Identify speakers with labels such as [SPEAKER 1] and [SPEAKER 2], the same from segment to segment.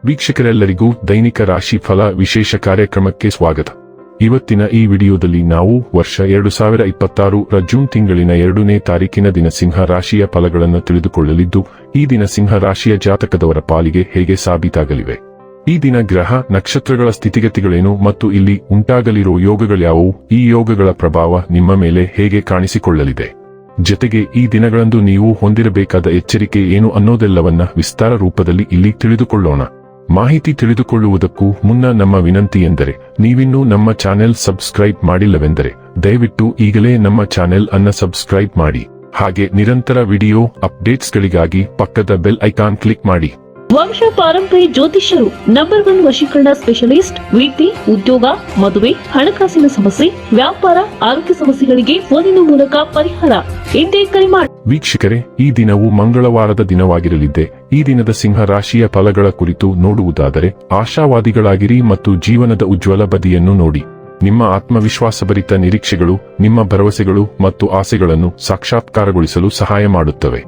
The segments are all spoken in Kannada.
[SPEAKER 1] ವೀಕ್ಷಕರೆಲ್ಲರಿಗೂ ದೈನಿಕ ರಾಶಿ ಫಲ ವಿಶೇಷ ಕಾರ್ಯಕ್ರಮಕ್ಕೆ ಸ್ವಾಗತ. ಇವತ್ತಿನ ಈ ವಿಡಿಯೋದಲ್ಲಿ ನಾವು ವರ್ಷ 2026 ಜೂನ್ ತಿಂಗಳಿನ 2ನೇ ತಾರೀಕಿನ ದಿನ ಸಿಂಹ ರಾಶಿಯ ಫಲಗಳನ್ನು ತಿಳಿದುಕೊಳ್ಳಲಿದ್ದು, ಈ ದಿನ ಸಿಂಹ ರಾಶಿಯ ಜಾತಕದವರ ಪಾಲಿಗೆ ಹೇಗೆ ಸಾಬೀತಾಗಲಿವೆ, ಈ ದಿನ ಗ್ರಹ ನಕ್ಷತ್ರಗಳ ಸ್ಥಿತಿಗತಿಗಳೇನು ಮತ್ತು ಇಲ್ಲಿ ಉಂಟಾಗಲಿರುವ ಯೋಗಗಳ್ಯಾವುವು, ಈ ಯೋಗಗಳ ಪ್ರಭಾವ ನಿಮ್ಮ ಮೇಲೆ ಹೇಗೆ ಕಾಣಿಸಿಕೊಳ್ಳಲಿದೆ, ಜೊತೆಗೆ ಈ ದಿನಗಳಂದು ನೀವು ಹೊಂದಿರಬೇಕಾದ ಎಚ್ಚರಿಕೆ ಏನು ಅನ್ನೋದೆಲ್ಲವನ್ನ ವಿಸ್ತಾರ ರೂಪದಲ್ಲಿ ಇಲ್ಲಿ ತಿಳಿದುಕೊಳ್ಳೋಣ. ಮಾಹಿತಿ ತಿಳಿದುಕೊಳ್ಳುವುದಕ್ಕೂ ಮುನ್ನ ನಮ್ಮ ವಿನಂತಿ ಎಂದರೆ, ನೀವಿನ್ನೂ ನಮ್ಮ ಚಾನೆಲ್ ಸಬ್ಸ್ಕ್ರೈಬ್ ಮಾಡಿಲ್ಲವೆಂದರೆ ದಯವಿಟ್ಟು ಈಗಲೇ ನಮ್ಮ ಚಾನೆಲ್ ಅನ್ನ ಸಬ್ಸ್ಕ್ರೈಬ್ ಮಾಡಿ. ಹಾಗೆ ನಿರಂತರ ವಿಡಿಯೋ ಅಪ್ಡೇಟ್ಸ್ಗಳಿಗಾಗಿ ಪಕ್ಕದ ಬೆಲ್ ಐಕಾನ್ ಕ್ಲಿಕ್ ಮಾಡಿ.
[SPEAKER 2] ವಂಶ ಪಾರಂಪರ್ಯ ಜ್ಯೋತಿಷ್ಯರು ನಂಬರ್ 1 ವಶೀಕರಣ ಸ್ಪೆಷಲಿಸ್ಟ್. ವೃತ್ತಿ, ಉದ್ಯೋಗ, ಮದುವೆ, ಹಣಕಾಸಿನ ಸಮಸ್ಯೆ, ವ್ಯಾಪಾರ, ಆರೋಗ್ಯ ಸಮಸ್ಯೆಗಳಿಗೆ ಫೋನಿನ ಮೂಲಕ ಪರಿಹಾರ. ಹಿಂದೆ ಕರೆ ಮಾಡಿ.
[SPEAKER 1] ವೀಕ್ಷಕರೇ, ಈ ದಿನವು ಮಂಗಳವಾರದ ದಿನವಾಗಿರಲಿದೆ. ಈ ದಿನದ ಸಿಂಹ ರಾಶಿಯ ಫಲಗಳ ಕುರಿತು ನೋಡುವುದಾದರೆ, ಆಶಾವಾದಿಗಳಾಗಿರಿ ಮತ್ತು ಜೀವನದ ಉಜ್ವಲ ಬದಿಯನ್ನು ನೋಡಿ. ನಿಮ್ಮ ಆತ್ಮವಿಶ್ವಾಸಭರಿತ ನಿರೀಕ್ಷೆಗಳು ನಿಮ್ಮ ಭರವಸೆಗಳು ಮತ್ತು ಆಸೆಗಳನ್ನು ಸಾಕ್ಷಾತ್ಕಾರಗೊಳಿಸಲು ಸಹಾಯ ಮಾಡುತ್ತವೆ.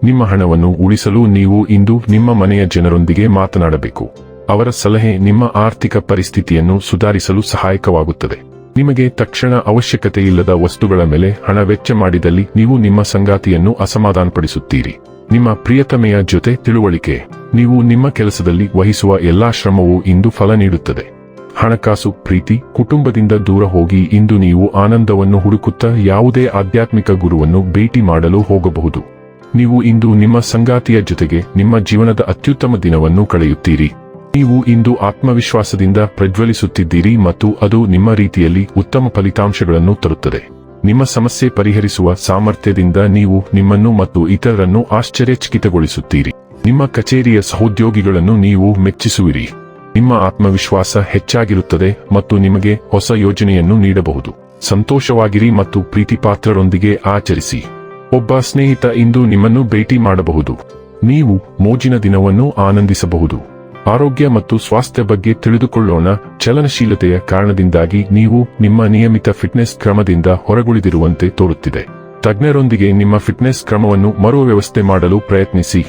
[SPEAKER 1] ನಿಮ್ಮ ಹಣವನ್ನು ಉಳಿಸಲು ನೀವು ಇಂದು ನಿಮ್ಮ ಮನೆಯ ಜನರೊಂದಿಗೆ ಮಾತನಾಡಬೇಕು. ಅವರ ಸಲಹೆ ನಿಮ್ಮ ಆರ್ಥಿಕ ಪರಿಸ್ಥಿತಿಯನ್ನು ಸುಧಾರಿಸಲು ಸಹಾಯಕವಾಗುತ್ತದೆ. ನಿಮಗೆ ತಕ್ಷಣ ಅವಶ್ಯಕತೆಯಿಲ್ಲದ ವಸ್ತುಗಳ ಮೇಲೆ ಹಣ ವೆಚ್ಚ ಮಾಡಿದಲ್ಲಿ ನೀವು ನಿಮ್ಮ ಸಂಗಾತಿಯನ್ನು ಅಸಮಾಧಾನಪಡಿಸುತ್ತೀರಿ. ನಿಮ್ಮ ಪ್ರಿಯತಮೆಯ ಜೊತೆ ತಿಳುವಳಿಕೆ. ನೀವು ನಿಮ್ಮ ಕೆಲಸದಲ್ಲಿ ವಹಿಸುವ ಎಲ್ಲಾ ಶ್ರಮವೂ ಇಂದು ಫಲ ನೀಡುತ್ತದೆ. ಹಣಕಾಸು, ಪ್ರೀತಿ, ಕುಟುಂಬದಿಂದ ದೂರ ಹೋಗಿ ಇಂದು ನೀವು ಆನಂದವನ್ನು ಹುಡುಕುತ್ತಾ ಯಾವುದೇ ಆಧ್ಯಾತ್ಮಿಕ ಗುರುವನ್ನು ಭೇಟಿ ಮಾಡಲು ಹೋಗಬಹುದು. ನೀವು ಇಂದು ನಿಮ್ಮ ಸಂಗಾತಿಯ ಜೊತೆಗೆ ನಿಮ್ಮ ಜೀವನದ ಅತ್ಯುತ್ತಮ ದಿನವನ್ನು ಕಳೆಯುತ್ತೀರಿ. ನೀವು ಇಂದು ಆತ್ಮವಿಶ್ವಾಸದಿಂದ ಪ್ರಜ್ವಲಿಸುತ್ತಿದ್ದೀರಿ ಮತ್ತು ಅದು ನಿಮ್ಮ ರೀತಿಯಲ್ಲಿ ಉತ್ತಮ ಫಲಿತಾಂಶಗಳನ್ನು ತರುತ್ತದೆ. ನಿಮ್ಮ ಸಮಸ್ಯೆ ಪರಿಹರಿಸುವ ಸಾಮರ್ಥ್ಯದಿಂದ ನೀವು ನಿಮ್ಮನ್ನು ಮತ್ತು ಇತರರನ್ನು ಆಶ್ಚರ್ಯಚಕಿತಗೊಳಿಸುತ್ತೀರಿ. ನಿಮ್ಮ ಕಚೇರಿಯ ಸಹೋದ್ಯೋಗಿಗಳನ್ನು ನೀವು ಮೆಚ್ಚಿಸುವಿರಿ. ನಿಮ್ಮ ಆತ್ಮವಿಶ್ವಾಸ ಹೆಚ್ಚಾಗಿರುತ್ತದೆ ಮತ್ತು ನಿಮಗೆ ಹೊಸ ಯೋಜನೆಯನ್ನು ನೀಡಬಹುದು. ಸಂತೋಷವಾಗಿರಿ ಮತ್ತು ಪ್ರೀತಿಪಾತ್ರರೊಂದಿಗೆ ಆಚರಿಸಿ. ಒಬ್ಬ ಸ್ನೇಹಿತ ಇಂದು ನಿಮ್ಮನ್ನು ಭೇಟಿ ಮಾಡಬಹುದು. ನೀವು ಮೋಜಿನ ದಿನವನ್ನು ಆನಂದಿಸಬಹುದು. ಆರೋಗ್ಯ ಮತ್ತು ಸ್ವಾಸ್ಥ್ಯ ಬಗ್ಗೆ ತಿಳಿದುಕೊಳ್ಳೋಣ. ಚಲನಶೀಲತೆಯ ಕಾರಣದಿಂದಾಗಿ ನೀವು ನಿಮ್ಮ ನಿಯಮಿತ ಫಿಟ್ನೆಸ್ ಕ್ರಮದಿಂದ ಹೊರಗುಳಿದಿರುವಂತೆ ತೋರುತ್ತಿದೆ. ತಜ್ಞರೊಂದಿಗೆ ನಿಮ್ಮ ಫಿಟ್ನೆಸ್ ಕ್ರಮವನ್ನು ಮರುವ್ಯವಸ್ಥೆ ಮಾಡಲು ಪ್ರಯತ್ನಿಸಿ.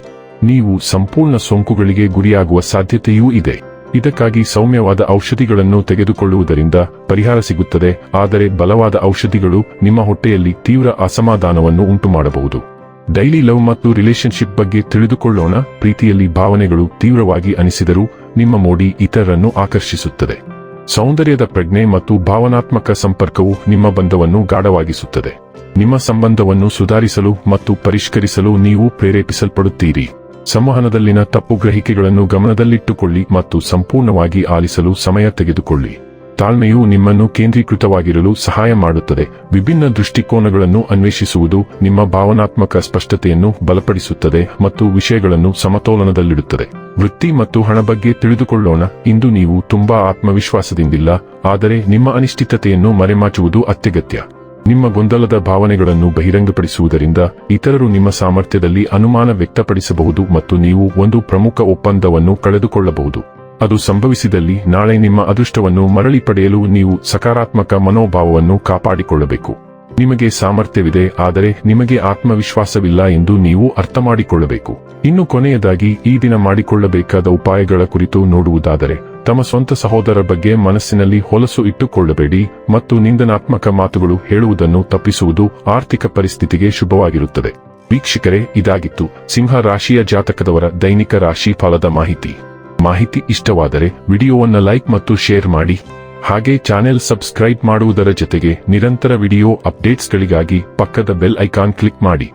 [SPEAKER 1] ನೀವು ಸಂಪೂರ್ಣ ಸೋಂಕುಗಳಿಗೆ ಗುರಿಯಾಗುವ ಸಾಧ್ಯತೆಯೂ ಇದೆ. ಇದಕ್ಕಾಗಿ ಸೌಮ್ಯವಾದ ಔಷಧಿಗಳನ್ನು ತೆಗೆದುಕೊಳ್ಳುವುದರಿಂದ ಪರಿಹಾರ ಸಿಗುತ್ತದೆ, ಆದರೆ ಬಲವಾದ ಔಷಧಿಗಳು ನಿಮ್ಮ ಹೊಟ್ಟೆಯಲ್ಲಿ ತೀವ್ರ ಅಸಮಾಧಾನವನ್ನು ಉಂಟುಮಾಡಬಹುದು. ಡೈಲಿ ಲವ್ ಮತ್ತು ರಿಲೇಶನ್ಶಿಪ್ ಬಗ್ಗೆ ತಿಳಿದುಕೊಳ್ಳೋಣ. ಪ್ರೀತಿಯಲ್ಲಿ ಭಾವನೆಗಳು ತೀವ್ರವಾಗಿ ಅನಿಸಿದರೂ ನಿಮ್ಮ ಮೋಡಿ ಇತರರನ್ನು ಆಕರ್ಷಿಸುತ್ತದೆ. ಸೌಂದರ್ಯದ ಪ್ರಜ್ಞೆ ಮತ್ತು ಭಾವನಾತ್ಮಕ ಸಂಪರ್ಕವು ನಿಮ್ಮ ಬಂಧವನ್ನು ಗಾಢವಾಗಿಸುತ್ತದೆ. ನಿಮ್ಮ ಸಂಬಂಧವನ್ನು ಸುಧಾರಿಸಲು ಮತ್ತು ಪರಿಷ್ಕರಿಸಲು ನೀವು ಪ್ರೇರೇಪಿಸಲ್ಪಡುತ್ತೀರಿ. ಸಂವಹನದಲ್ಲಿನ ತಪ್ಪು ಗ್ರಹಿಕೆಗಳನ್ನು ಗಮನದಲ್ಲಿಟ್ಟುಕೊಳ್ಳಿ ಮತ್ತು ಸಂಪೂರ್ಣವಾಗಿ ಆಲಿಸಲು ಸಮಯ ತೆಗೆದುಕೊಳ್ಳಿ. ತಾಳ್ಮೆಯು ನಿಮ್ಮನ್ನು ಕೇಂದ್ರೀಕೃತವಾಗಿರಲು ಸಹಾಯ ಮಾಡುತ್ತದೆ. ವಿಭಿನ್ನ ದೃಷ್ಟಿಕೋನಗಳನ್ನು ಅನ್ವೇಷಿಸುವುದು ನಿಮ್ಮ ಭಾವನಾತ್ಮಕ ಸ್ಪಷ್ಟತೆಯನ್ನು ಬಲಪಡಿಸುತ್ತದೆ ಮತ್ತು ವಿಷಯಗಳನ್ನು ಸಮತೋಲನದಲ್ಲಿಡುತ್ತದೆ. ವೃತ್ತಿ ಮತ್ತು ಹಣ ಬಗ್ಗೆ ತಿಳಿದುಕೊಳ್ಳೋಣ. ಇಂದು ನೀವು ತುಂಬಾ ಆತ್ಮವಿಶ್ವಾಸದಿಂದಿಲ್ಲ, ಆದರೆ ನಿಮ್ಮ ಅನಿಶ್ಚಿತತೆಯನ್ನು ಮರೆಮಾಚುವುದು ಅತ್ಯಗತ್ಯ. ನಿಮ್ಮ ಗೊಂದಲದ ಭಾವನೆಗಳನ್ನು ಬಹಿರಂಗಪಡಿಸುವುದರಿಂದ ಇತರರು ನಿಮ್ಮ ಸಾಮರ್ಥ್ಯದಲ್ಲಿ ಅನುಮಾನ ವ್ಯಕ್ತಪಡಿಸಬಹುದು ಮತ್ತು ನೀವು ಒಂದು ಪ್ರಮುಖ ಒಪ್ಪಂದವನ್ನು ಕಳೆದುಕೊಳ್ಳಬಹುದು. ಅದು ಸಂಭವಿಸಿದಲ್ಲಿ ನಾಳೆ ನಿಮ್ಮ ಅದೃಷ್ಟವನ್ನು ಮರಳಿ ಪಡೆಯಲು ನೀವು ಸಕಾರಾತ್ಮಕ ಮನೋಭಾವವನ್ನು ಕಾಪಾಡಿಕೊಳ್ಳಬೇಕು. ನಿಮಗೆ ಸಾಮರ್ಥ್ಯವಿದೆ, ಆದರೆ ನಿಮಗೆ ಆತ್ಮವಿಶ್ವಾಸವಿಲ್ಲ ಎಂದು ನೀವು ಅರ್ಥಮಾಡಿಕೊಳ್ಳಬೇಕು. ಇನ್ನು ಕೊನೆಯದಾಗಿ ಈ ದಿನ ಮಾಡಿಕೊಳ್ಳಬೇಕಾದ ಉಪಾಯಗಳ ಕುರಿತು ನೋಡುವುದಾದರೆ, ತಮ್ಮ ಸ್ವಂತ ಸಹೋದರರ ಬಗ್ಗೆ ಮನಸ್ಸಿನಲ್ಲಿ ಹೊಲಸು ಇಟ್ಟುಕೊಳ್ಳಬೇಡಿ ಮತ್ತು ನಿಂದನಾತ್ಮಕ ಮಾತುಗಳು ಹೇಳುವುದನ್ನು ತಪ್ಪಿಸುವುದು ಆರ್ಥಿಕ ಪರಿಸ್ಥಿತಿಗೆ ಶುಭವಾಗಿರುತ್ತದೆ. ವೀಕ್ಷಕರೇ, ಇದಾಗಿತ್ತು ಸಿಂಹ ರಾಶಿಯ ಜಾತಕದವರ ದೈನಿಕ ರಾಶಿ ಫಲದ ಮಾಹಿತಿ ಇಷ್ಟವಾದರೆ ವಿಡಿಯೋವನ್ನು ಲೈಕ್ ಮತ್ತು ಶೇರ್ ಮಾಡಿ. ಹಾಗೆ ಚಾನೆಲ್ ಸಬ್ಸ್ಕ್ರೈಬ್ ಮಾಡುವುದರ ಜೊತೆಗೆ ನಿರಂತರ ವಿಡಿಯೋ ಅಪ್ಡೇಟ್ಸ್ಗಳಿಗಾಗಿ ಪಕ್ಕದ ಬೆಲ್ ಐಕಾನ್ ಕ್ಲಿಕ್ ಮಾಡಿ.